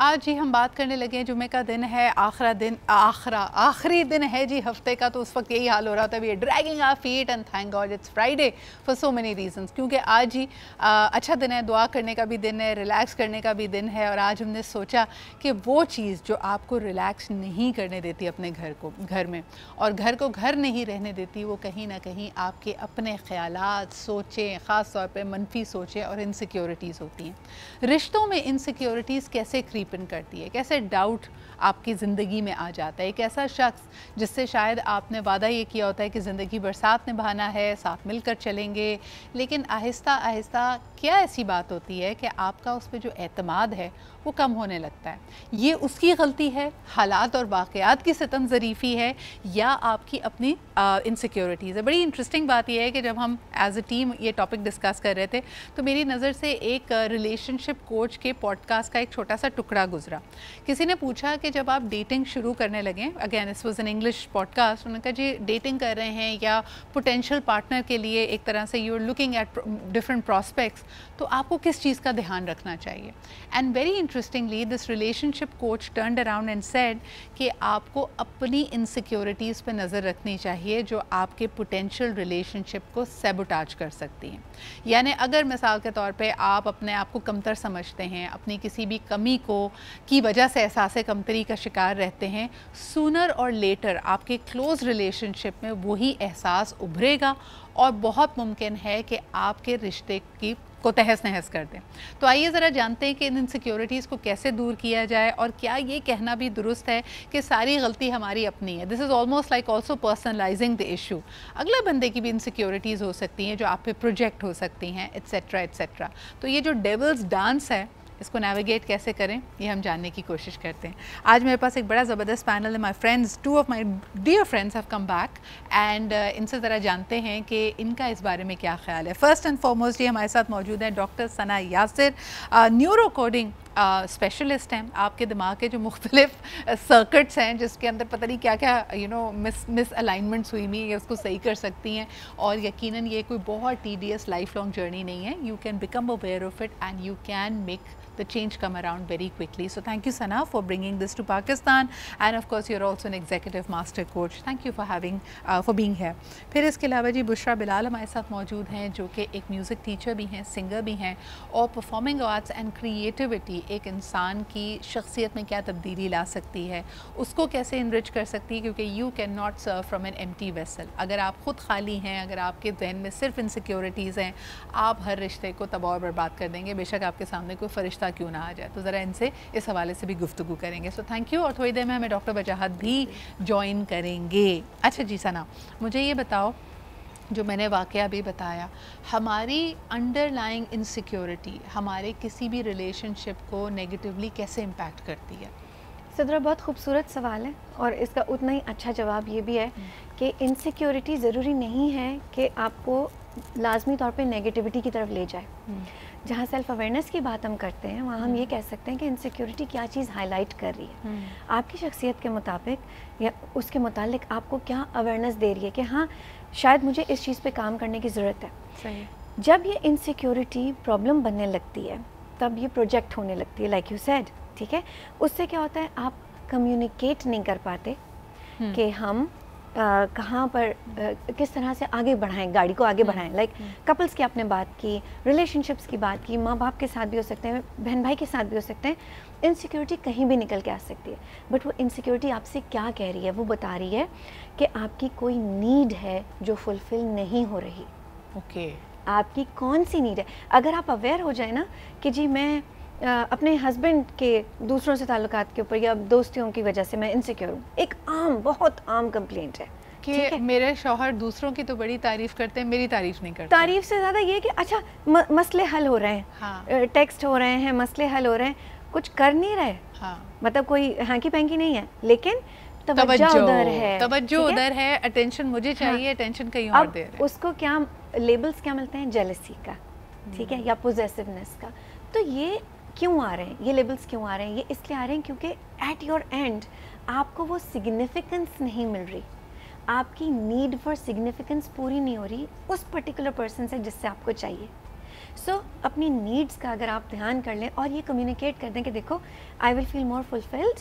आज ही हम बात करने लगे हैं, जुमे का दिन है, आखिरी दिन है जी हफ्ते का। तो उस वक्त यही हाल हो रहा था, we are dragging our feet and thank God it's Friday for so many reasons. क्योंकि आज ही अच्छा दिन है, दुआ करने का भी दिन है, रिलैक्स करने का भी दिन है। और आज हमने सोचा कि वो चीज़ जो आपको रिलैक्स नहीं करने देती अपने घर में और घर को घर नहीं रहने देती, वो कहीं ना कहीं आपके अपने ख्यालात, सोचें, ख़ास तौर पे मनफी सोचें और इनसिक्योरिटीज़ होती हैं। रिश्तों में इनसिक्योरिटीज़ कैसे क्रीपन करती है, कैसे डाउट आपकी ज़िंदगी में आ जाता है। एक ऐसा शख्स जिससे शायद आपने वादा ये किया होता है कि ज़िंदगी भर साथ निभाना है, साथ मिलकर चलेंगे, लेकिन आहिस्ता आहिस्ता क्या ऐसी बात होती है कि आपका उस पर जो एतमाद है वो कम होने लगता है। ये उसकी गलती है, हालात और वाक़यात की सितम ज़रीफ़ी है, या आपकी अपनी इनसिक्योरिटीज़ है। बड़ी इंटरेस्टिंग बात यह है कि जब हम एज अ टीम ये टॉपिक डिस्कस कर रहे थे तो मेरी नज़र से एक रिलेशनशिप कोच के पॉडकास्ट का एक छोटा सा टुकड़ा गुजरा। किसी ने पूछा कि जब आप डेटिंग शुरू करने लगें, again this was an English podcast, उन्होंने कहा जी डेटिंग कर रहे हैं या पोटेंशियल पार्टनर के लिए एक तरह से you are looking at different prospects, तो आपको किस चीज़ का ध्यान रखना चाहिए। And very interestingly this relationship coach turned around and said कि आपको अपनी इनसिक्योरिटीज़ पे नज़र रखनी चाहिए जो आपके पोटेंशियल रिलेशनशिप को सैबोटाज कर सकती हैं। यानी अगर मिसाल के तौर पे आप अपने आप को कमतर समझते हैं, अपनी किसी भी कमी की वजह से एहसास कमतरी का शिकार रहते हैं, सूनर और लेटर आपके क्लोज़ रिलेशनशिप में वही एहसास उभरेगा और बहुत मुमकिन है कि आपके रिश्ते को तहस नहस कर दें। तो आइए ज़रा जानते हैं कि इन इनसिक्योरिटीज़ को कैसे दूर किया जाए, और क्या ये कहना भी दुरुस्त है कि सारी गलती हमारी अपनी है। This is almost like also personalising the issue. अगले बंदे की भी इनसिक्योरिटीज़ हो सकती हैं जो आप पे प्रोजेक्ट हो सकती हैं, एट्सेट्रा एट्सेट्रा। तो ये जो डेविल्स डांस है, इसको नेविगेट कैसे करें, ये हम जानने की कोशिश करते हैं। आज मेरे पास एक बड़ा ज़बरदस्त पैनल है। My friends, two of my dear friends have come back and इनसे ज़रा जानते हैं कि इनका इस बारे में क्या ख्याल है। फर्स्ट एंड फॉरमोस्ट ये हमारे साथ मौजूद हैं डॉक्टर सना यासिर, न्यूरो कोडिंग स्पेशलिस्ट हैं। आपके दिमाग के जो मुख्तलिफ सर्किट्स हैं जिसके अंदर पता नहीं क्या क्या मिस अलाइनमेंट्स हुई हुई है, उसको सही कर सकती हैं। और यकीनन ये कोई बहुत टीडियस लाइफ लॉन्ग जर्नी नहीं है। You can become aware of it and you can make the change come around very quickly. So thank you Sana for bringing this to Pakistan, and of course you're also an executive master coach. Thank you for being here. फिर इसके अलावा जी बुशरा बिलाल हमारे साथ मौजूद हैं जो कि एक म्यूज़िक टीचर भी हैं, सिंगर भी हैं, और परफॉर्मिंग आर्ट्स एंड क्रिएटिविटी एक इंसान की शख्सियत में क्या तब्दीली ला सकती है, उसको कैसे इनरिच कर सकती है, क्योंकि you can not serve from an empty vessel. अगर आप ख़ुद खाली हैं, अगर आपके जहन में सिर्फ इनसिक्योरिटीज़ हैं, आप हर रिश्ते को तबाह और बर्बाद कर देंगे, बेशक आपके सामने कोई फरिश्ता क्यों ना आ जाए। तो ज़रा इनसे इस हवाले से भी गुफ्तगू करेंगे। So thank you. और थोड़ी देर में हमें डॉक्टर वजाहत भी ज्वाइन करेंगे। अच्छा जी सना, मुझे ये बताओ, जो मैंने वाक़या भी बताया, हमारी अंडरलाइंग इनसिक्योरिटी हमारे किसी भी रिलेशनशिप को नेगेटिवली कैसे इम्पैक्ट करती है? सदरा, बहुत खूबसूरत सवाल है और इसका उतना ही अच्छा जवाब ये भी है कि इनसिक्योरिटी ज़रूरी नहीं है कि आपको लाजमी तौर पे नेगेटिविटी की तरफ ले जाए। जहाँ सेल्फ अवेयरनेस की बात हम करते हैं, वहाँ हम ये कह सकते हैं कि इनसिक्योरिटी क्या चीज़ हाईलाइट कर रही है, आपकी शख्सियत के मुताबिक या उसके मुतालिक आपको क्या अवेयरनेस दे रही है कि हाँ शायद मुझे इस चीज़ पे काम करने की ज़रूरत है। सही। जब ये इनसिक्योरिटी प्रॉब्लम बनने लगती है तब ये प्रोजेक्ट होने लगती है, लाइक यू सेड, ठीक है। उससे क्या होता है, आप कम्युनिकेट नहीं कर पाते कि हम कहाँ पर किस तरह से आगे बढ़ाएं, गाड़ी को आगे बढ़ाएं। लाइक कपल्स की आपने बात की, रिलेशनशिप्स की बात की, माँ बाप के साथ भी हो सकते हैं, बहन भाई के साथ भी हो सकते हैं। इनसिक्योरिटी कहीं भी निकल के आ सकती है, बट वो इनसिक्योरिटी आपसे क्या कह रही है? वो बता रही है कि आपकी कोई नीड है जो फुलफिल नहीं हो रही। ओके। आपकी कौन सी नीड है? अगर आप अवेयर हो जाए ना कि जी मैं अपने हस्बैंड के दूसरों से ताल्लुकात के ऊपर या दोस्तियों की वजह से मैं इनसिक्योर हूँ, एक बहुत आम कंप्लेंट है कि मेरे शौहर दूसरों की तो बड़ी तारीफ करते हैं, मेरी तारीफ नहीं करते। तारीफ से ज़्यादा ये कि अच्छा मसले हल हो रहे हैं, हाँ। टेक्स्ट हो रहे हैं, मसले हल हो रहे हैं, कुछ कर नहीं रहे, हाँ। मतलब कोई हैंकी पैंकी नहीं है, लेकिन तवज्जो उधर है, तवज्जो उधर है, अटेंशन मुझे चाहिए, अटेंशन कहीं और दे रहे हैं। उसको क्या लेबल्स क्या मिलते हैं? जेलसी का, ठीक है, या पोजेसिवनेस का। तो ये क्यों आ रहे हैं, ये लेबल्स क्यों आ रहे हैं? ये इसलिए आ रहे हैं क्योंकि एट योर एंड आपको वो सिग्निफिकेंस नहीं मिल रही, आपकी नीड फॉर सिग्निफिकेंस पूरी नहीं हो रही उस पर्टिकुलर पर्सन से जिससे आपको चाहिए। सो अपनी नीड्स का अगर आप ध्यान कर लें और ये कम्युनिकेट कर दें कि देखो I will feel more fulfilled,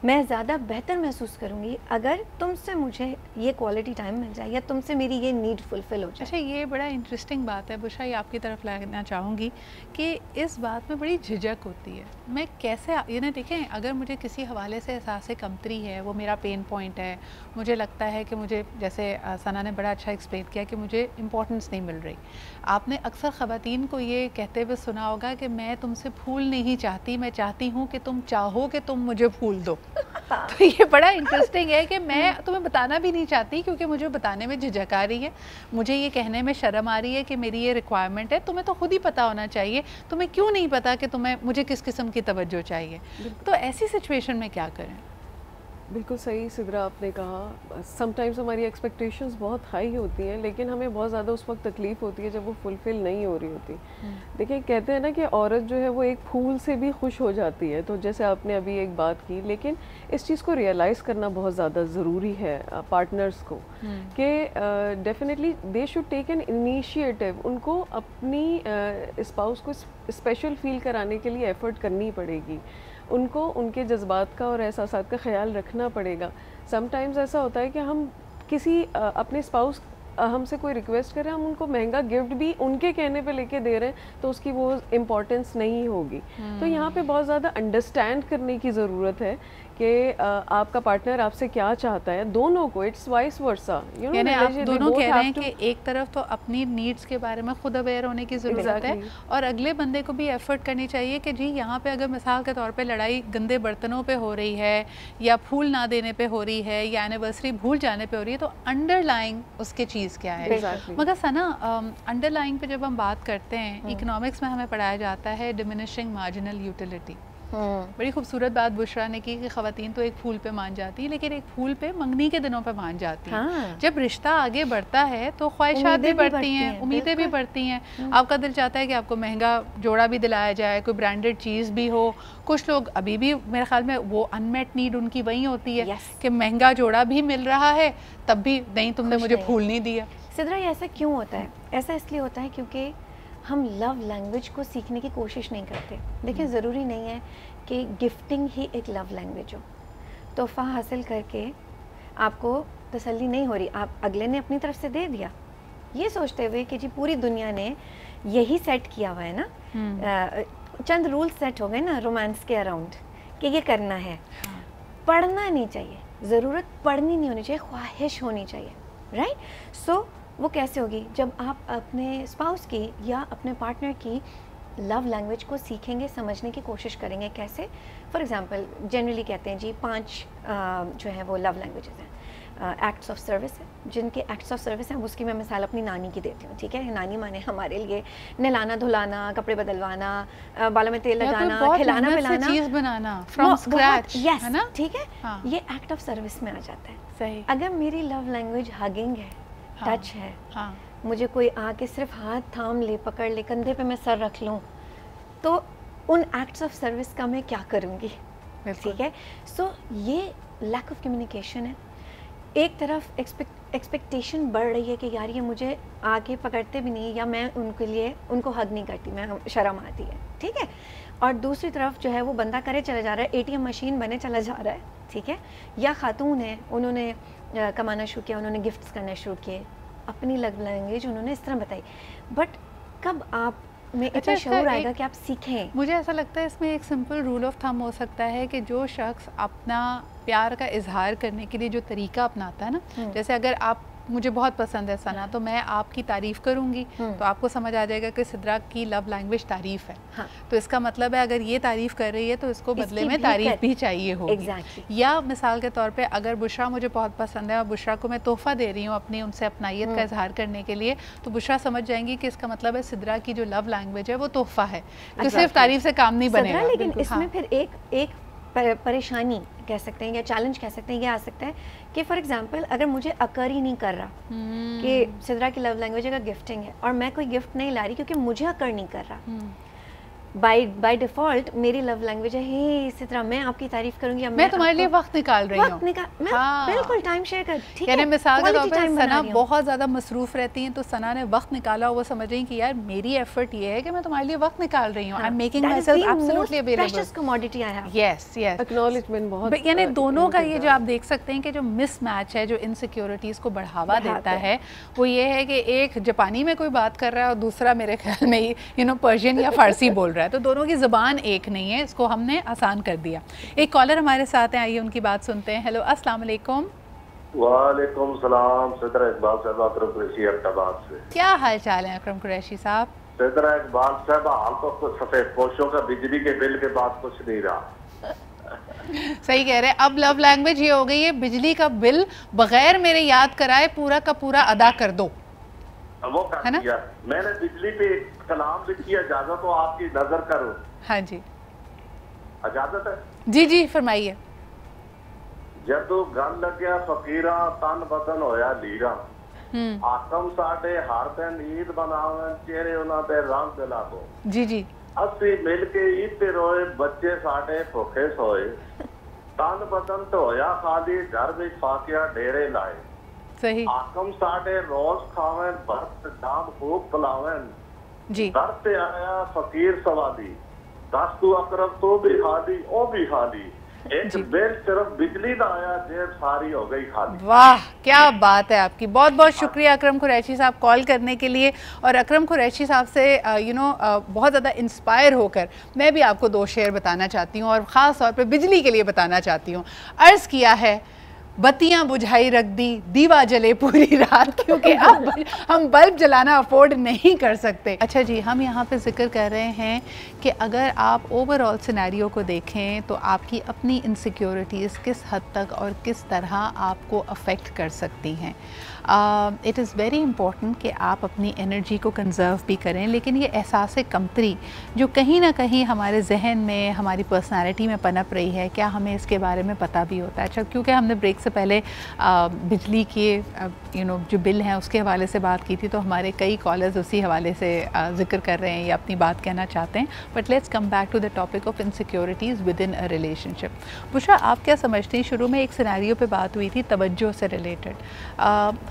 मैं ज़्यादा बेहतर महसूस करूँगी अगर तुमसे मुझे ये क्वालिटी टाइम मिल जाए या तुमसे मेरी ये नीड फुलफिल हो जाए। अच्छा, ये बड़ा इंटरेस्टिंग बात है बुशरा, ये आपकी तरफ लाना चाहूँगी कि इस बात में बड़ी झिझक होती है। मैं कैसे ये ना देखें, अगर मुझे किसी हवाले से एहसास कमतरी है, वो मेरा पेन पॉइंट है, मुझे लगता है कि मुझे, जैसे सना ने बड़ा अच्छा एक्सप्लेन किया कि मुझे इंपॉर्टेंस नहीं मिल रही। आपने अक्सर ख़वातीन को ये कहते हुए सुना होगा कि मैं तुमसे फूल नहीं चाहती, मैं चाहती हूँ कि तुम चाहो कि तुम मुझे फूल दो। तो ये बड़ा इंटरेस्टिंग है कि मैं तुम्हें बताना भी नहीं चाहती क्योंकि मुझे बताने में झिझक आ रही है, मुझे ये कहने में शर्म आ रही है कि मेरी ये रिक्वायरमेंट है। तुम्हें तो खुद ही पता होना चाहिए, तुम्हें क्यों नहीं पता कि तुम्हें मुझे किस किस्म की तवज्जो चाहिए। तो ऐसी सिचुएशन में क्या करें? बिल्कुल सही सिद्रा आपने कहा, समटाइम्स हमारी एक्सपेक्टेशंस बहुत हाई होती हैं लेकिन हमें बहुत ज़्यादा उस वक्त तकलीफ़ होती है जब वो फुलफ़िल नहीं हो रही होती। देखिए कहते हैं ना कि औरत जो है वो एक फूल से भी खुश हो जाती है, तो जैसे आपने अभी एक बात की, लेकिन इस चीज़ को रियलाइज़ करना बहुत ज़्यादा ज़रूरी है पार्टनर्स को कि definitely they should take an initiative. उनको अपनी स्पाउस को स्पेशल फील कराने के लिए एफ़र्ट करनी पड़ेगी, उनको उनके जज्बात का और एहसासात का ख्याल रखना पड़ेगा। समटाइम्स ऐसा होता है कि हम किसी अपने स्पाउस हमसे कोई रिक्वेस्ट करें, हम उनको महंगा गिफ्ट भी उनके कहने पे लेके दे रहे हैं तो उसकी वो इम्पोर्टेंस नहीं होगी। तो यहाँ पे बहुत ज़्यादा अंडरस्टैंड करने की ज़रूरत है कि आपका पार्टनर आपसे क्या चाहता है, दोनों को, इट्स वाइस वर्सा। यानी आप दोनों कह रहे हैं कि एक तरफ तो अपनी नीड्स के बारे में खुद अवेयर होने की ज़रूरत है और अगले बंदे को भी एफर्ट करनी चाहिए कि जी यहाँ पे अगर मिसाल के तौर पे लड़ाई गंदे बर्तनों पे हो रही है या फूल ना देने पे हो रही है या एनिवर्सरी भूल जाने पे हो रही है, तो अंडरलाइंग उसके चीज़ क्या है। मगर सना, अंडरलाइंग पे जब हम बात करते हैं, इकोनॉमिक्स में हमें पढ़ाया जाता है डिमिनिशिंग मार्जिनल यूटिलिटी। बड़ी खूबसूरत बात बुशरा ने की कि ख़वातीन तो एक फूल पे मान जाती हैं लेकिन एक फूल पे मंगनी के दिनों पे मान जाती हैं। हाँ। जब रिश्ता आगे बढ़ता है तो ख्वाहिशात भी बढ़ती हैं, उम्मीदें भी बढ़ती हैं। आपका दिल चाहता है कि आपको महंगा जोड़ा भी दिलाया जाए, कोई ब्रांडेड चीज़ भी हो। कुछ लोग अभी भी मेरे ख्याल में वो अनमेट नीड उनकी वही होती है कि महंगा जोड़ा भी मिल रहा है तब भी नहीं, तुमने मुझे फूल नहीं दिया। सिद्रा, ऐसा क्यों होता है? ऐसा इसलिए होता है क्योंकि हम लव लैंग्वेज को सीखने की कोशिश नहीं करते। देखिए, ज़रूरी नहीं है कि गिफ्टिंग ही एक लव लैंग्वेज हो। तोहफ़ा हासिल करके आपको तसल्ली नहीं हो रही, आप अगले ने अपनी तरफ से दे दिया ये सोचते हुए कि जी पूरी दुनिया ने यही सेट किया हुआ है ना, चंद रूल सेट हो गए ना रोमांस के अराउंड कि ये करना है। पढ़ना नहीं चाहिए, ज़रूरत पढ़नी नहीं होनी चाहिए, ख्वाहिश होनी चाहिए, राइट। सो वो कैसे होगी? जब आप अपने स्पाउस की या अपने पार्टनर की लव लैंग्वेज को सीखेंगे, समझने की कोशिश करेंगे। कैसे? फॉर एग्जांपल जनरली कहते हैं जी 5 जो है वो लव लैंग्वेजेस हैं। एक्ट्स ऑफ सर्विस है, जिनके एक्ट्स ऑफ सर्विस हैं उसकी मैं मिसाल अपनी नानी की देती हूँ, ठीक है। नानी माने हमारे लिए नहलाना धुलाना, कपड़े बदलवाना, बालों में तेल लगाना, खिलाना पिलाना, चीज़ बनाना फ्रॉम स्क्रैच, है ना, ठीक है। हाँ। ये एक्ट ऑफ सर्विस में आ जाता है। सही। अगर मेरी लव लैंग्वेज हगिंग है, टच है, मुझे कोई आके सिर्फ हाथ थाम ले, पकड़ ले, कंधे पे मैं सर रख लूँ, तो उन एक्ट्स ऑफ सर्विस का मैं क्या करूँगी, ठीक है। सो ये लैक ऑफ कम्युनिकेशन है। एक तरफ एक्सपेक्टेशन बढ़ रही है कि यार ये मुझे आके पकड़ते भी नहीं, या मैं उनके लिए उनको हग नहीं करती, मैं शर्म आती है, ठीक है। और दूसरी तरफ जो है वो बंदा करे चला जा रहा है, ATM मशीन बने चला जा रहा है, ठीक है। या खातून है, उन्होंने कमाना शुरू किया, उन्होंने गिफ्ट्स करना शुरू किए, अपनी लव लैंग्वेज उन्होंने इस तरह बताई। बट कब आप में इतना शऊर आएगा कि आप सीखें? मुझे ऐसा लगता है इसमें एक सिंपल रूल ऑफ थंब हो सकता है कि जो शख्स अपना प्यार का इजहार करने के लिए जो तरीका अपनाता है ना, जैसे अगर आप मुझे बहुत पसंद है सना, तो मैं आपकी तारीफ़ करूंगी तो आपको समझ आ जाएगा कि सिद्रा की लव लैंग्वेज तारीफ़ है। हाँ। तो इसका मतलब है अगर ये तारीफ़ कर रही है तो इसको बदले में तारीफ़ भी चाहिए होगी। या मिसाल के तौर पे अगर बुशरा मुझे बहुत पसंद है और बुशरा को मैं तोहफ़ा दे रही हूँ अपनी उनसे अपनाइयत का इजहार करने के लिए, तो बुशरा समझ जाएंगी कि इसका मतलब है सिद्रा की जो लव लैंग्वेज है वो तोहफ़ा है, तो सिर्फ तारीफ़ से काम नहीं बनेगा। लेकिन इसमें फिर एक परेशानी कह सकते हैं या चैलेंज कह सकते हैं ये आ सकता है कि फॉर एग्जांपल अगर मुझे अकर ही नहीं कर रहा कि सिद्रा की लव लैंग्वेज अगर गिफ्टिंग है और मैं कोई गिफ्ट नहीं ला रही क्योंकि मुझे अकर नहीं कर रहा, बाय डिफॉल्ट मेरी लव लैंग्वेज है हे, इसी तरह मैं आपकी तारीफ करूंगी, मैं तुम्हारे लिए वक्त निकाल रही हूँ, बिल्कुल टाइम शेयर कर, ठीक है। यानी मिसाल के तौर पर सना बहुत ज़्यादा मसरूफ़ रहती हैं, तो सना ने वक्त निकाला, वो समझ रही कि यार मेरी एफर्ट ये है कि मैं तुम्हारे लिए वक्त निकाल रही हूँ, I am making my self absolutely available, precious commodity I have, yes yes, acknowledgement बहुत, यानी दोनों का ये जो आप देख सकते हैं कि जो मिसमैच है, जो इनसिक्योरिटीज़ को बढ़ावा देता है, वो ये है कि एक जापानी में कोई बात कर रहा है और दूसरा मेरे ख्याल में पर्शियन या फारसी बोल रहा है, तो दोनों की ज़बान एक नहीं है, इसको हमने आसान कर दिया। एक कॉलर हमारे साथ हैं, आइए उनकी बात सुनते हैं। हेलो, अस्सलाम वालेकुम। वालेकुम सलाम, सदर इकबाल साहब अकरम कुरैशी अहमदाबाद से। क्या हाल चाल है अकरम कुरैशी साहब? सदर इकबाल साहब, हाल तो सफेद पोशों का बिजली के बिल के बाद कुछ नहीं रहा। सही कह रहे हैं, अब लव लैंग्वेज ये हो गई है, बिजली का बिल बगैर मेरे याद कराए पूरा का पूरा अदा कर दो, वो कर दिया मैंने। बिजली पे कलाम लिखी, इजाजत तो आपकी नजर करो। हाँ जी, इजाजत है? जी जी फरमाइए। जदों गल लग्या फकीरा तन बदन होया लीरा, आकम साडे हर दिन ईद बनावन चेहरे उन्हां ते रंग लागो। जी जी, असी मिल के ईद ते रोए बच्चे साडे भुखे सोए, तन बदन तो होया खाली घर में फाकिया डेरे लाए। सही। आकम साडे रोज खावन भरत दाम खूब पलावन जी। दर पे आया फकीर सवाली, दस तू अकरम तो भी खाली ओ भी खाली, एक बिल सिर्फ बिजली का आया जेब सारी हो गई खाली। वाह क्या बात है आपकी, बहुत बहुत शुक्रिया अकरम कुरैशी साहब कॉल करने के लिए। और अकरम कुरैशी साहब से बहुत ज़्यादा इंस्पायर होकर मैं भी आपको दो शेर बताना चाहती हूँ, और ख़ास तौर पे बिजली के लिए बताना चाहती हूँ। अर्ज़ किया है बत्तियां बुझाई रख दी, दीवा जले पूरी रात, क्योंकि अब हम बल्ब जलाना अफोर्ड नहीं कर सकते। अच्छा जी, हम यहाँ पे जिक्र कर रहे हैं कि अगर आप ओवरऑल सिनेरियो को देखें तो आपकी अपनी इनसिक्योरिटीज़ किस हद तक और किस तरह आपको अफेक्ट कर सकती हैं। इट इज़ वेरी इम्पॉर्टेंट कि आप अपनी एनर्जी को कंज़र्व भी करें, लेकिन ये एहसास कमतरी जो कहीं ना कहीं हमारे जहन में, हमारी पर्सनालिटी में पनप रही है, क्या हमें इसके बारे में पता भी होता है? अच्छा, क्योंकि हमने ब्रेक से पहले बिजली के जो बिल हैं उसके हवाले से बात की थी, तो हमारे कई कॉलर्स उसी हवाले से जिक्र कर रहे हैं या अपनी बात कहना चाहते हैं। But let's come back to the topic of insecurities within a relationship. Bushra, आप क्या समझती हैं, शुरू में एक सिनेरियो पे बात हुई थी तवज्जो से रिलेटेड।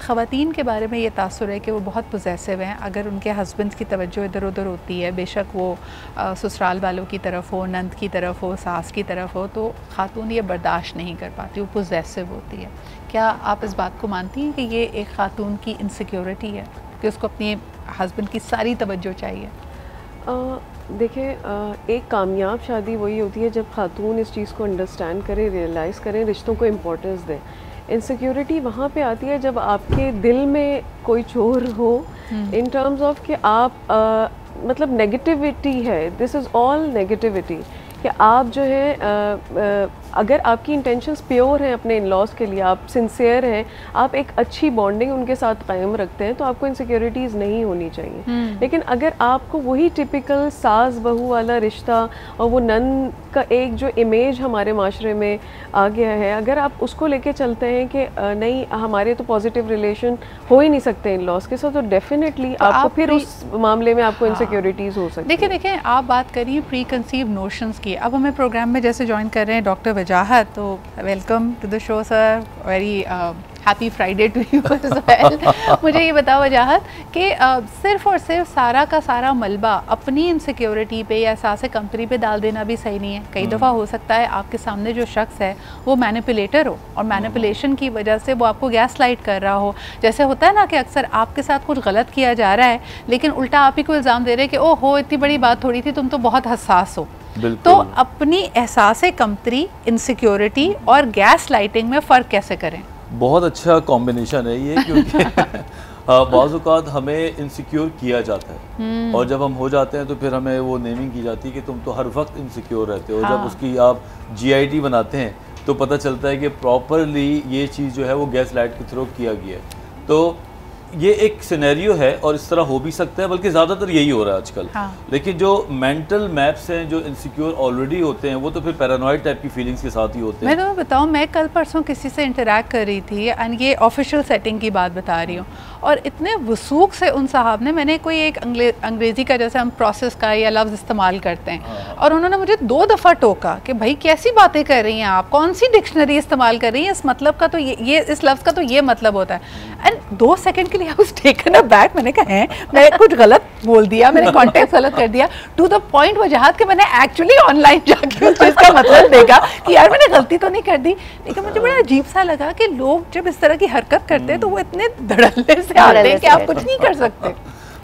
ख़वातीन के बारे में ये तासुर है कि वो बहुत पोजेसिव हैं, अगर उनके हस्बैंड की तवज्जो इधर उधर होती है, बेशक वो ससुराल वालों की तरफ हो, नंद की तरफ हो, सास की तरफ हो, तो खातून ये बर्दाश्त नहीं कर पाती, वो पोजेसिव होती है। क्या आप इस बात को मानती हैं कि ये एक खातून की इनसिक्योरिटी है कि उसको अपने हस्बैंड की सारी तवज्जो चाहिए? देखिए, एक कामयाब शादी वही होती है जब खातून इस चीज़ को अंडरस्टैंड करें, रियलाइज़ करें, रिश्तों को इम्पोर्टेंस दें। इनसिक्योरिटी वहाँ पे आती है जब आपके दिल में कोई चोर हो, इन टर्म्स ऑफ कि आप मतलब नेगेटिविटी है, दिस इज़ ऑल नेगेटिविटी, कि आप जो है अगर आपकी इंटेंशंस प्योर हैं अपने इन लॉज के लिए, आप सिंसियर हैं, आप एक अच्छी बॉन्डिंग उनके साथ कायम रखते हैं, तो आपको इनसिक्योरिटीज़ नहीं होनी चाहिए। लेकिन अगर आपको वही टिपिकल सास बहू वाला रिश्ता और वो नन का एक जो इमेज हमारे माशरे में आ गया है, अगर आप उसको लेके चलते हैं कि नहीं हमारे तो पॉजिटिव रिलेशन हो ही नहीं सकते इन लॉज के साथ, तो डेफिनेटली तो आपको फिर उस मामले में आपको इनसिक्योरिटीज़ हो सकती है। देखिए आप बात करिए प्री कंसीव नोशंस की। अब हमें प्रोग्राम में जैसे ज्वाइन कर रहे हैं डॉक्टर वजाहत, तो welcome to the show sir, very happy Friday to you as well. मुझे ये बताओ वजाहत कि सिर्फ और सिर्फ सारा का सारा मलबा अपनी इनसिक्योरिटी पे या एहसास कमतरी पे डाल देना भी सही नहीं है। कई दफ़ा हो सकता है आपके सामने जो शख्स है वो मैनिपुलेटर हो, और मैनिपुलेशन की वजह से वो आपको गैस लाइट कर रहा हो। जैसे होता है ना कि अक्सर आपके साथ कुछ गलत किया जा रहा है, लेकिन उल्टा आप ही को इल्ज़ाम दे रहे हैं कि ओह हो इतनी बड़ी बात थोड़ी थी, तुम तो बहुत हसास हो। तो अपनी एहसास कमतरी, इनसिक्योरिटी और गैस लाइटिंग में फ़र्क कैसे करें? बहुत अच्छा कॉम्बिनेशन है ये, क्योंकि बाज़ औक़ात हमें इनसिक्योर किया जाता है और जब हम हो जाते हैं तो फिर हमें वो नेमिंग की जाती है कि तुम तो हर वक्त इनसिक्योर रहते हो। जब उसकी आप GIT बनाते हैं तो पता चलता है कि प्रॉपरली ये चीज़ जो है वो गैस लाइट के थ्रू किया गया है। तो ये एक सिनेरियो है और इस तरह हो भी सकता है, बल्कि ज़्यादातर यही हो रहा है आजकल। हाँ। लेकिन जो मेंटल मैप्स हैं, जो इनसिक्योर ऑलरेडी होते हैं, वो तो फिर पैरानॉइड टाइप की फीलिंग्स के साथ ही होते हैं। मैं तुम्हें बताऊँ, मैं कल परसों किसी से इंटरेक्ट कर रही थी एंड ये ऑफिशियल सेटिंग की बात बता रही हूँ, और इतने वसूख से उन साहब ने, मैंने कोई एक अंग्रेज़ी का जैसे हम प्रोसेस का या लफ्ज़ इस्तेमाल करते हैं, और उन्होंने मुझे 2 दफ़ा टोका कि भाई कैसी बातें कर रही हैं आप, कौन सी डिक्शनरी इस्तेमाल कर रही हैं, इस मतलब का तो ये इस लफ्ज़ का तो ये मतलब होता है। एंड 2 सेकंड के लिए आई वाज टेकन अबैक, मैंने कहा है मैं कुछ गलत बोल दिया, मैंने कॉन्टेक्स्ट गलत कर दिया, टू द पॉइंट वजहात कि मैंने एक्चुअली ऑनलाइन जाके उस चीज़ का मतलब देखा कि यार मैंने गलती तो नहीं कर दी। लेकिन मुझे बड़ा अजीब सा लगा कि लोग जब इस तरह की हरकत करते हैं तो वो इतने धड़ल्ले से आते हैं कि आप कुछ नहीं कर सकते।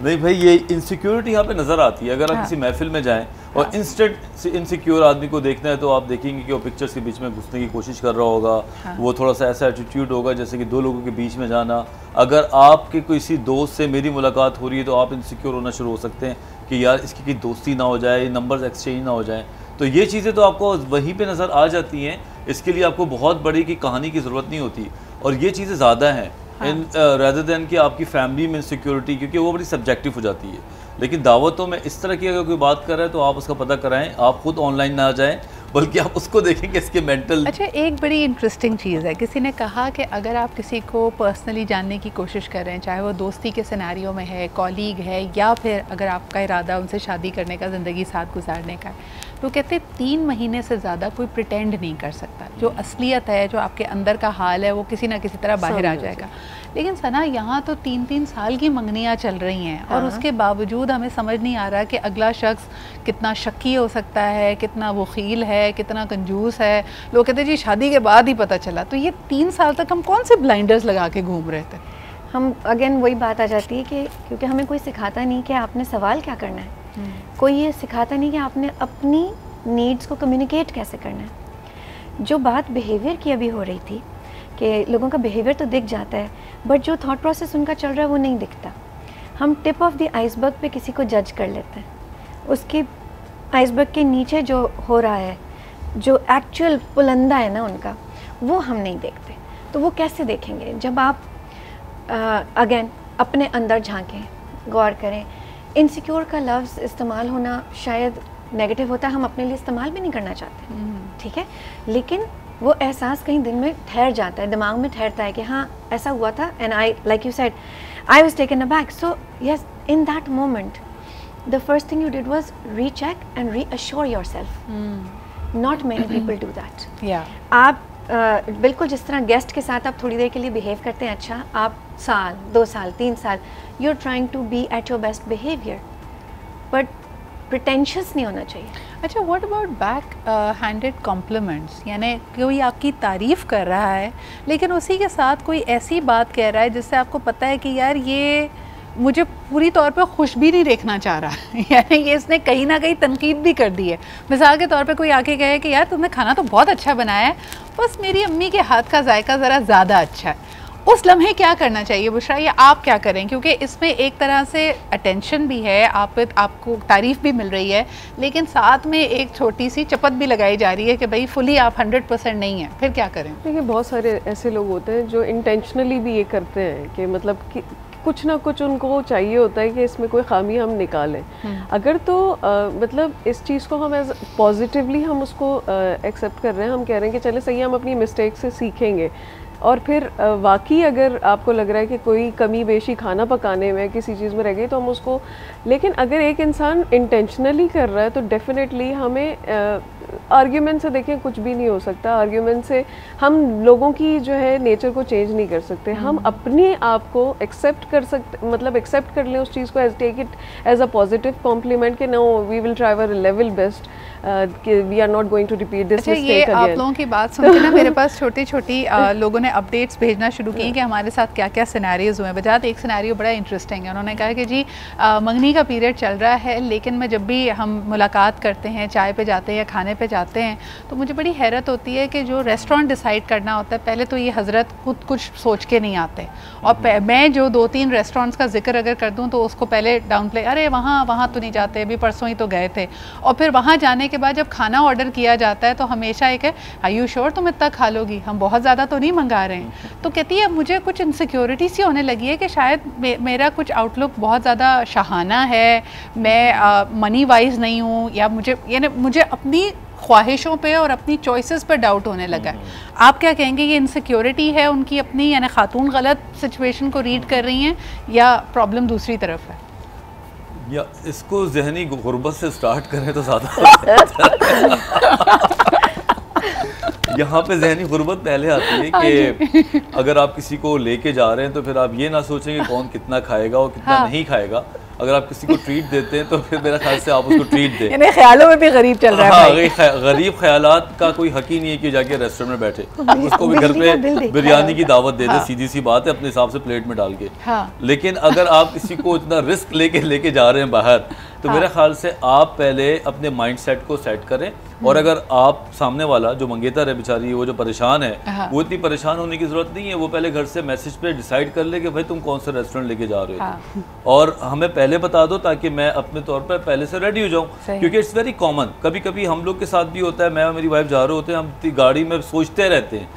नहीं भाई, ये इनसिक्योरिटी यहाँ पे नज़र आती है। अगर आप किसी महफिल में जाएं और इंस्टेंट इनसिक्योर आदमी को देखना है तो आप देखेंगे कि वो पिक्चर्स के बीच में घुसने की कोशिश कर रहा होगा। वो थोड़ा सा ऐसा एटीट्यूड होगा जैसे कि 2 लोगों के बीच में जाना। अगर आपके किसी दोस्त से मेरी मुलाकात हो रही है तो आप इनसिक्योर होना शुरू हो सकते हैं कि यार इसकी कोई दोस्ती ना हो जाए, नंबर्स एक्सचेंज ना हो जाए। तो ये चीज़ें तो आपको वहीं पे नज़र आ जाती हैं। इसके लिए आपको बहुत बड़ी की कहानी की ज़रूरत नहीं होती, और ये चीज़ें ज़्यादा हैं इन रेदर देन कि आपकी फैमिली में सिक्योरिटी, क्योंकि वो बड़ी सब्जेक्टिव हो जाती है। लेकिन दावतों में इस तरह की अगर कोई बात कर रहा है तो आप उसका पता कराएं, आप खुद ऑनलाइन ना जाएं, बल्कि आप उसको देखें कि इसके मेंटल। अच्छा, एक बड़ी इंटरेस्टिंग चीज़ है, किसी ने कहा कि अगर आप किसी को पर्सनली जानने की कोशिश कर रहे हैं, चाहे वो दोस्ती के सिनेरियो में है, कॉलीग है, या फिर अगर आपका इरादा उनसे शादी करने का, ज़िंदगी साथ गुजारने का है, तो कहते हैं 3 महीने से ज़्यादा कोई प्रिटेंड नहीं कर सकता। जो असलियत है, जो आपके अंदर का हाल है, वो किसी ना किसी तरह बाहर आ जाएगा। लेकिन सना, यहाँ तो 3-3 साल की मंगनियाँ चल रही हैं, और उसके बावजूद हमें समझ नहीं आ रहा कि अगला शख्स कितना शक्की हो सकता है, कितना वकील है, कितना कंजूस है। लोग कहते हैं जी शादी के बाद ही पता चला। तो ये 3 साल तक हम कौन से ब्लाइंडर्स लगा के घूम रहे थे? हम अगेन वही बात आ जाती है कि क्योंकि हमें कोई सिखाता नहीं कि आपने सवाल क्या करना है, कोई ये सिखाता नहीं कि आपने अपनी नीड्स को कम्युनिकेट कैसे करना है। जो बात बिहेवियर की अभी हो रही थी कि लोगों का बिहेवियर तो दिख जाता है, बट जो थॉट प्रोसेस उनका चल रहा है वो नहीं दिखता। हम टिप ऑफ द आइसबर्ग पे किसी को जज कर लेते हैं, उसके आइसबर्ग के नीचे जो हो रहा है, जो एक्चुअल पुलंदा है ना उनका, वो हम नहीं देखते। तो वो कैसे देखेंगे जब आप अगेन अपने अंदर झांकें, गौर करें। इनसिक्योर का लफ्ज़ इस्तेमाल होना शायद नेगेटिव होता है, हम अपने लिए इस्तेमाल भी नहीं करना चाहते, ठीक है, लेकिन वो एहसास कहीं दिन में ठहर जाता है, दिमाग में ठहरता है कि हाँ ऐसा हुआ था, and I like you said I was taken aback. So yes, in that moment the first thing you did was recheck and reassure yourself. Not many people do that. आप बिल्कुल जिस तरह गेस्ट के साथ आप थोड़ी देर के लिए बिहेव करते हैं, अच्छा आप साल 2 साल 3 साल you are trying to be at your best behaviour, but pretentious नहीं होना चाहिए। अच्छा, what about back handed compliments, यानी कोई आपकी तारीफ़ कर रहा है लेकिन उसी के साथ कोई ऐसी बात कह रहा है जिससे आपको पता है कि यार ये मुझे पूरी तौर पे खुश भी नहीं देखना चाह रहा यानी ये इसने कहीं ना कहीं तनकीद भी कर दी है। मिसाल के तौर पे कोई आके कहे कि यार तुमने खाना तो बहुत अच्छा बनाया है, बस मेरी अम्मी के हाथ का जायका ज़रा ज़्यादा अच्छा है। उस लम्हे क्या करना चाहिए बुशरा, या आप क्या करें? क्योंकि इसमें एक तरह से अटेंशन भी है, आपको तारीफ़ भी मिल रही है, लेकिन साथ में एक छोटी सी चपत भी लगाई जा रही है कि भाई फुली आप 100% नहीं है, फिर क्या करें? देखिए, बहुत सारे ऐसे लोग होते हैं जो इंटेंशनली भी ये करते हैं कि मतलब कि कुछ ना कुछ उनको चाहिए होता है कि इसमें कोई खामी हम निकालें। अगर तो मतलब इस चीज़ को हम एज पॉजिटिवली हम उसको एक्सेप्ट कर रहे हैं, हम कह रहे हैं कि चले सही, हम अपनी मिस्टेक से सीखेंगे, और फिर वाकई अगर आपको लग रहा है कि कोई कमी बेशी खाना पकाने में किसी चीज़ में रह गई तो हम उसको, लेकिन अगर एक इंसान इंटेंशनली कर रहा है तो डेफिनेटली हमें आर्ग्यूमेंट से देखें कुछ भी नहीं हो सकता। आर्ग्यूमेंट से हम लोगों की जो है नेचर को चेंज नहीं कर सकते। हम अपने आप को एक्सेप्ट कर सकते, मतलब एक्सेप्ट कर लें उस चीज़ को, as take it as a positive compliment कि no we will try our level best, कि we are not going to repeat this mistake again. आप लोगों की बात सुन के ना मेरे पास छोटी छोटी लोगों ने अपडेट्स भेजना शुरू किए कि हमारे साथ क्या क्या सिनेरियोज हुए हैं। बजात एक सिनेरियो बड़ा इंटरेस्टिंग है, उन्होंने कहा कि जी मंगनी का पीरियड चल रहा है, लेकिन मैं जब भी हम मुलाकात करते हैं, चाय पे जाते हैं या खाने पे जाते हैं, तो मुझे बड़ी हैरत होती है कि जो रेस्टोरेंट डिसाइड करना होता है, पहले तो ये हज़रत खुद कुछ सोच के नहीं आते, और मैं जो 2-3 रेस्टोरेंट्स का जिक्र अगर कर दूँ तो उसको पहले डाउन प्ले, अरे वहाँ तो नहीं जाते, अभी परसों ही तो गए थे। और फिर वहाँ जाने के बाद जब खाना ऑर्डर किया जाता है तो हमेशा एक है, आर यू श्योर तुम इतना खा लोगी, हम बहुत ज़्यादा तो नहीं मंगा जा रहे हैं, तो कहती है मुझे कुछ इनसिक्योरिटी सी होने लगी है कि शायद मेरा कुछ आउटलुक बहुत ज़्यादा शहाना है, मैं मनी वाइज नहीं हूँ, या मुझे अपनी ख्वाहिशों पे और अपनी चॉइसेस पे डाउट होने लगा है। आप क्या कहेंगे, ये इनसिक्योरिटी है उनकी अपनी, यानी खातून गलत सिचुएशन को रीड कर रही हैं या प्रॉब्लम दूसरी तरफ है? या इसको जहनी गुर्बत से स्टार्ट करें तो ज़्यादा यहाँ पे जहनी गुर्बत पहले आती है कि अगर आप किसी को लेके जा रहे हैं तो फिर आप ये ना सोचें कि कौन कितना खाएगा और कितना नहीं खाएगा। अगर आप किसी को ट्रीट देते हैं तो फिर मेरा ख्याल से आप उसको ट्रीट दें। यानी ख्यालों में भी गरीब चल रहा है। हाँ, गरीब ख्यालात का कोई हक ही नहीं है कि जाके रेस्टोरेंट में बैठे, उसको भी घर पे बिरयानी की दावत दे दे, सीधी सी बात है, अपने हिसाब से प्लेट में डाल के। लेकिन अगर आप किसी को इतना रिस्क लेके जा रहे हैं बाहर, तो मेरे ख्याल से आप पहले अपने माइंड सेट को सेट करें। और अगर आप सामने वाला जो मंगेतर है बेचारी, वो जो परेशान है, वो इतनी परेशान होने की जरूरत नहीं है। वो पहले घर से मैसेज पे डिसाइड कर ले कि भाई तुम कौन सा रेस्टोरेंट लेके जा रहे हो, और हमें पहले बता दो ताकि मैं अपने तौर पर पहले से रेडी हो जाऊं। क्योंकि इट्स वेरी कॉमन, कभी कभी हम लोग के साथ भी होता है, मैं और मेरी वाइफ जा रहे होते हैं, हम गाड़ी में सोचते रहते हैं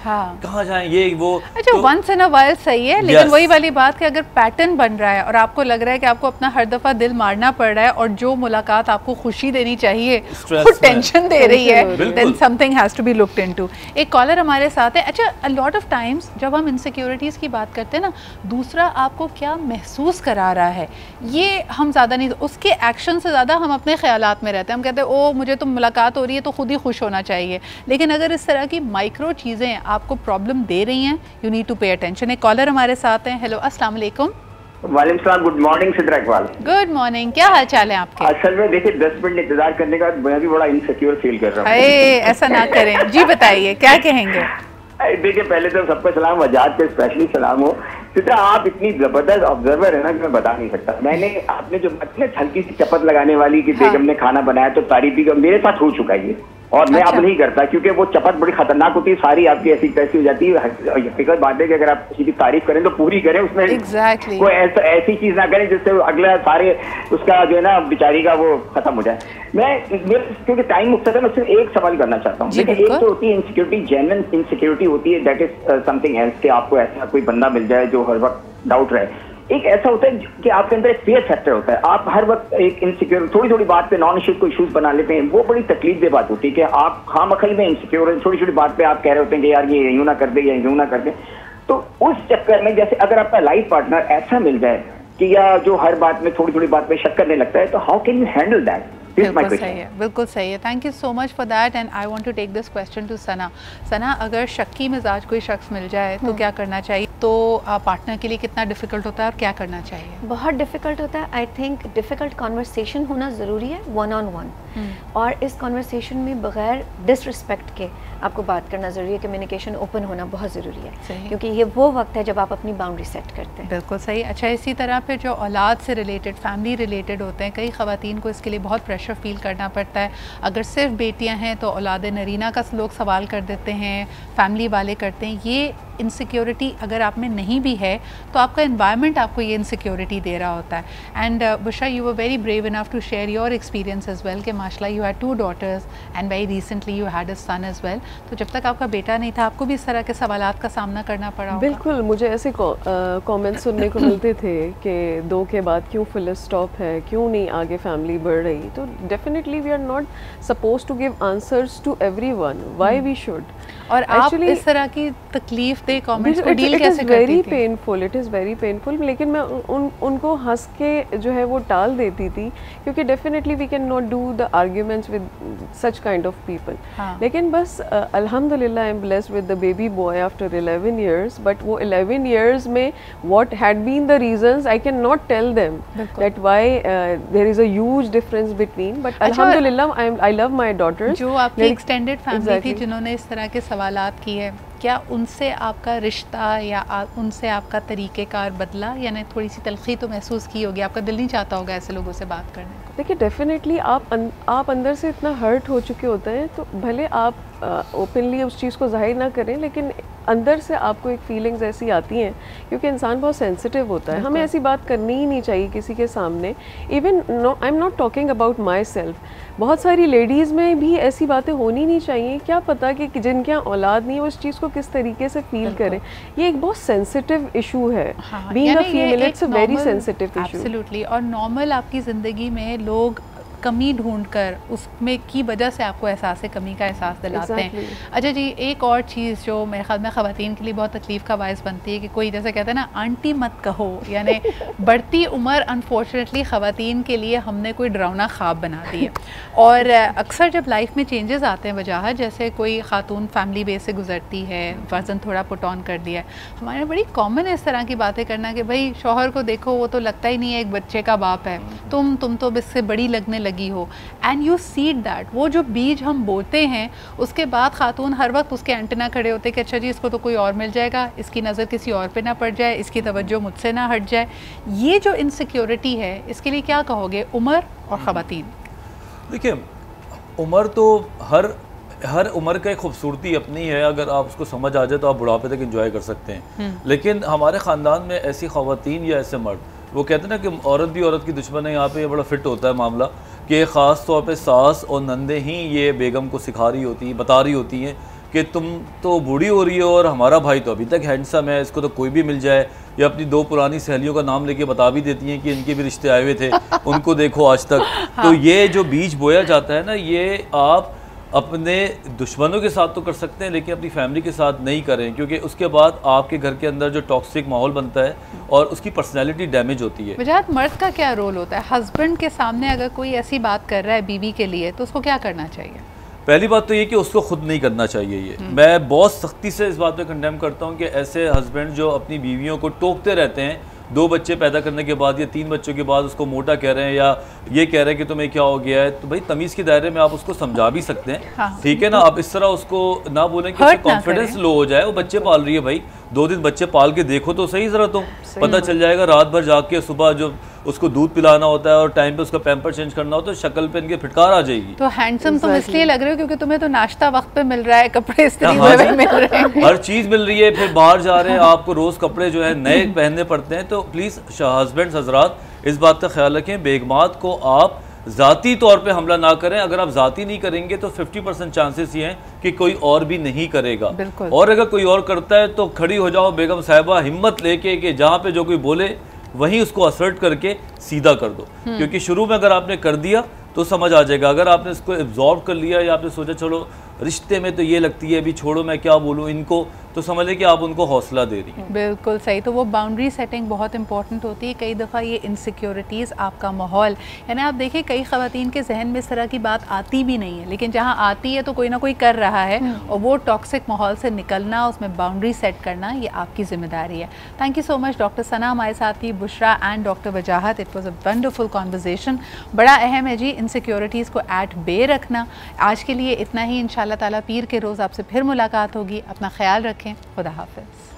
कहाँ जाएं, ये वो। अच्छा, वंस इन अ व्हाइल सही है, लेकिन वही वाली बात कि अगर पैटर्न बन रहा है और आपको लग रहा है कि आपको अपना हर दफा दिल मारना पड़ रहा है, और जो मुलाकात आपको खुशी देनी चाहिए वो टेंशन दे रही है, then something has to be looked into। एक कॉलर हमारे साथ है। अच्छा, a lot of times जब हम इनसिक्योरिटीज़ की बात करते हैं ना, दूसरा आपको क्या महसूस करा रहा है ये हम ज़्यादा नहीं, उसके एक्शन से ज़्यादा हम अपने ख्यालात में रहते हैं। हम कहते हैं ओ मुझे तो मुलाकात हो रही है तो खुद ही खुश होना चाहिए, लेकिन अगर इस तरह की माइक्रो चीज़ें आपको प्रॉब्लम दे रही हैं, you need to pay attention. एक कॉलर हमारे साथ हैं। हेलो, अस्सलाम वालेकुम। वालेकुम सलाम, good morning Sidra Iqbal. Good morning, क्या हाल चाल है आपके? असल में देखिए 10 मिनट इंतजार करने के बाद मैं भी बड़ा इनसिक्योर फील कर रहा हूँ। ऐसा ना करें जी, बताइए क्या कहेंगे? देखिए पहले तो सबको सलाम, वजाद पे स्पेशली सलाम हो। सिद्रा आप इतनी जबरदस्त ऑब्जर्वर है ना कि मैं बता नहीं सकता। मैंने आपने जो हल्की सी चपत लगाने वाली कि बेगम ने खाना बनाया तो तारीफ भी, मेरे साथ हो चुका है ये, और मैं अब नहीं करता क्योंकि वो चपत बड़ी खतरनाक होती है, सारी आपकी ऐसी तैसी हो जाती है। हकीकत बात है कि अगर आप किसी की तारीफ करें तो पूरी करें, उसमें कोई ऐसी चीज ना करें जिससे अगला सारे उसका जो है ना बेचारी का वो खत्म हो जाए। क्योंकि टाइम मुख्तर है, मैं सिर्फ एक सवाल करना चाहता हूँ। देखिए एक तो होती है इनसिक्योरिटी, जेन्युइन इनसिक्योरिटी होती है, दैट इज समथिंग एल्स, कि आपको ऐसा कोई बंदा मिल जाए जो हर वक्त डाउट रहे। एक ऐसा होता है कि आपके अंदर एक फियर फैक्टर होता है, आप हर वक्त एक इनसिक्योर, थोड़ी थोड़ी बात पे नॉन इश्यूज को इश्यूज बना लेते हैं। वो बड़ी तकलीफ दे बात होती है कि आप खामखई में इनसिक्योर है, छोटी छोटी बात पे आप कह रहे होते हैं कि यार ये यूं ना कर दे या यूं ना कर दे। तो उस चक्कर में जैसे अगर आपका लाइफ पार्टनर ऐसा मिल जाए कि या जो हर बात में थोड़ी थोड़ी बात पे शक करने लगता है, तो how can you handle that? बिल्कुल सही है, बिल्कुल सही है। Thank you so much for that and I want to take this question to Sana. Sana, अगर शक्की मिजाज कोई शख्स मिल जाए तो क्या करना चाहिए? तो पार्टनर के लिए कितना डिफिकल्ट होता है और क्या करना चाहिए? बहुत डिफिकल्ट होता है। आई थिंक डिफिकल्ट कॉन्वर्सेशन होना ज़रूरी है, वन ऑन वन, और इस कॉन्वर्सेशन में बगैर डिसरिस्पेक्ट के आपको बात करना ज़रूरी है। कम्युनिकेशन ओपन होना बहुत ज़रूरी है, क्योंकि ये वो वक्त है जब आप अपनी बाउंड्री सेट करते हैं। बिल्कुल सही। अच्छा, इसी तरह फिर जो औलाद से रिलेटेड, फैमिली रिलेटेड होते हैं, कई ख़वातीन को इसके लिए बहुत प्रेशर फील करना पड़ता है। अगर सिर्फ बेटियां हैं तो औलाद नरीना का लोग सवाल कर देते हैं, फैमिली वाले करते हैं। ये इनसिक्योरिटी अगर आप में नहीं भी है तो आपका एनवायरनमेंट आपको ये इनसिक्योरिटी दे रहा होता है। And Bushra, you were very brave enough to share your experience as well कि माशाल्लाह you had 2 daughters and very recently you had a son as well. तो जब तक आपका बेटा नहीं था आपको भी इस तरह के सवालात का सामना करना पड़ा होगा? बिल्कुल, मुझे ऐसे कमेंट्स सुनने को मिलते थे कि 2 के बाद क्यों फुल स्टॉप है, क्यों नहीं आगे फैमिली बढ़ रही। तो definitely we are not suppose to give answers to everyone, why we should. और आप इस तरह की तकलीफ दे कमेंट्स को डील कैसे करती थी? Very painful, it is very painful, लेकिन मैं उनको हंस के जो है वो टाल देती थी, क्योंकि definitely we can not do the arguments with such kind of people. लेकिन बस अल्हम्दुलिल्लाह I am blessed with the baby boy after 11 years, but वो 11 years में what had been the reasons I can not tell them that why there is a huge difference between, but अल्हम्दुलिल्लाह I love my daughters. जो आपकी extended family थी जिन्होंने इस तरह के सवालात किए, क्या उनसे आपका रिश्ता या उनसे आपका तरीक़ेकार बदला? यानी थोड़ी सी तलखी तो महसूस की होगी, आपका दिल नहीं चाहता होगा ऐसे लोगों से बात करने को? देखिए डेफिनेटली आप अंदर से इतना हर्ट हो चुके होते हैं, तो भले आप ओपनली उस चीज़ को जाहिर ना करें, लेकिन अंदर से आपको एक फीलिंग्स ऐसी आती हैं, क्योंकि इंसान बहुत सेंसिटिव होता है। हमें ऐसी बात करनी ही नहीं चाहिए किसी के सामने। Even I am not talking about my self, बहुत सारी लेडीज़ में भी ऐसी बातें होनी नहीं चाहिए। क्या पता कि जिनके यहाँ औलाद नहीं है वो इस चीज़ को किस तरीके से फील करें, ये एक बहुत सेंसिटिव इशू है। Being a female it's a very sensitive issue. Absolutely. और नॉर्मल आपकी ज़िंदगी में लोग कमी ढूंढकर उसमें की वजह से आपको एहसास कमी का एहसास दिलाते हैं। अच्छा जी, एक और चीज़ जो मेरे ख्याल में ख़वातीन के लिए बहुत तकलीफ़ का बायस बनती है कि कोई जैसे कहते हैं ना आंटी मत कहो, यानी बढ़ती उम्र अनफॉर्चुनेटली ख़वातीन के लिए हमने कोई डरावना ख्वाब बना दी है। और अक्सर जब लाइफ में चेंजेस आते हैं वजह जैसे कोई खातून फैमिली बेस से गुजरती है, वज़न थोड़ा पुट ऑन कर दिया है, हमारे बड़ी कॉमन है इस तरह की बातें करना कि भाई शौहर को देखो वो तो लगता ही नहीं है एक बच्चे का बाप है, तुम तो इससे बड़ी लगने लगी हो। एंड यू सीड दैट, वो जो बीज हम बोते हैं उसके बाद खातून हर वक्त उसके एंटेना खड़े होते हैं कि अच्छा जी इसको तो कोई और मिल जाएगा, इसकी नज़र किसी और पे ना पड़ जाए, इसकी तवज्जो मुझसे ना हट जाए। ये जो इनसिक्योरिटी है इसके लिए क्या कहोगे उम्र और ख़वातीन? देखिए, उम्र तो हर उम्र का एक खूबसूरती अपनी है, अगर आप उसको समझ आ जाए तो आप बुढ़ापे तक एंजॉय कर सकते हैं। लेकिन हमारे ख़ानदान में ऐसी ख़वातीन या ऐसे मर्द, वो कहते हैं ना कि औरत भी औरत की दुश्मन है, यहाँ पे ये बड़ा फिट होता है मामला कि ख़ास तौर पे सास और नंदे ही ये बेगम को सिखा रही होती हैं, बता रही होती हैं कि तुम तो बूढ़ी हो रही हो और हमारा भाई तो अभी तक हैंडसम है, इसको तो कोई भी मिल जाए। या अपनी 2 पुरानी सहेलियों का नाम लेके बता भी देती हैं कि इनके भी रिश्ते आए हुए थे, उनको देखो आज तक। तो ये जो बीज बोया जाता है ना, ये आप अपने दुश्मनों के साथ तो कर सकते हैं लेकिन अपनी फैमिली के साथ नहीं करें, क्योंकि उसके बाद आपके घर के अंदर जो टॉक्सिक माहौल बनता है और उसकी पर्सनैलिटी डैमेज होती है। वजाहत, मर्द का क्या रोल होता है? हस्बैंड के सामने अगर कोई ऐसी बात कर रहा है बीवी के लिए तो उसको क्या करना चाहिए? पहली बात तो ये कि उसको खुद नहीं करना चाहिए। ये मैं बहुत सख्ती से इस बात पे कंडेम करता हूँ कि ऐसे हस्बैंड जो अपनी बीवियों को टोकते रहते हैं 2 बच्चे पैदा करने के बाद या 3 बच्चों के बाद उसको मोटा कह रहे हैं या ये कह रहे हैं कि तुम्हें क्या हो गया है, तो भाई तमीज़ के दायरे में आप उसको समझा भी सकते हैं। हाँ, ठीक है ना, आप इस तरह उसको ना बोलें कि उसका कॉन्फिडेंस लो हो जाए। वो बच्चे पाल रही है भाई, 2 दिन बच्चे पाल के देखो तो सही, ज़रा तो पता चल जाएगा। रात भर जाग के सुबह जो उसको दूध पिलाना होता है और टाइम पे उसका पैम्पर चेंज करना होता है, शक्ल पे इनके फिटकार आ जाएगी। तो हैंडसम तुम इसलिए लग रहे हो क्योंकि तुम्हें तो नाश्ता वक्त पे मिल रहा है, कपड़े इस्त्री हुए मिल रहे हैं, हर चीज़ मिल रही है, फिर बाहर जा रहे हैं, आपको रोज़ कपड़े जो है नए पहनने पड़ते हैं। तो प्लीज़ हस्बैंड हजरात इस बात का ख्याल रखें, बेगमात को आप ज़ाती तौर पे हमला ना करें। अगर आप ज़ाती नहीं करेंगे तो 50% चांसेस ये हैं कि कोई और भी नहीं करेगा, और अगर कोई और करता है तो खड़ी हो जाओ बेगम साहिबा, हिम्मत लेके कि जहाँ पे जो कोई बोले वहीं उसको असर्ट करके सीधा कर दो। क्योंकि शुरू में अगर आपने कर दिया तो समझ आ जाएगा, अगर आपने इसको एब्जॉर्ब कर लिया या आपने सोचा चलो रिश्ते में तो ये लगती है अभी छोड़ो मैं क्या बोलूँ इनको, तो समझ लें कि आप उनको हौसला दे रही हैं। बिल्कुल सही। तो वो बाउंड्री सेटिंग बहुत इंपॉर्टेंट होती है। कई दफ़ा ये इनसिक्योरिटीज़, आपका माहौल, यानी आप देखिए कई ख़वातीन के जहन में इस तरह की बात आती भी नहीं है, लेकिन जहाँ आती है तो कोई ना कोई कर रहा है, और वो टॉक्सिक माहौल से निकलना, उसमें बाउंड्री सेट करना, ये आपकी ज़िम्मेदारी है। Thank you so much doctor Sana हमारे साथ थी, Bushra and doctor Wajahat. It was a wonderful conversation. बड़ा अहम है जी इनसिक्योरिटीज़ को एट बे रखना। आज के लिए इतना ही, इंशाल्लाह ताला पीर के रोज़ आपसे फिर मुलाकात होगी। अपना ख्याल रखें। खुदा हाफ़िज़।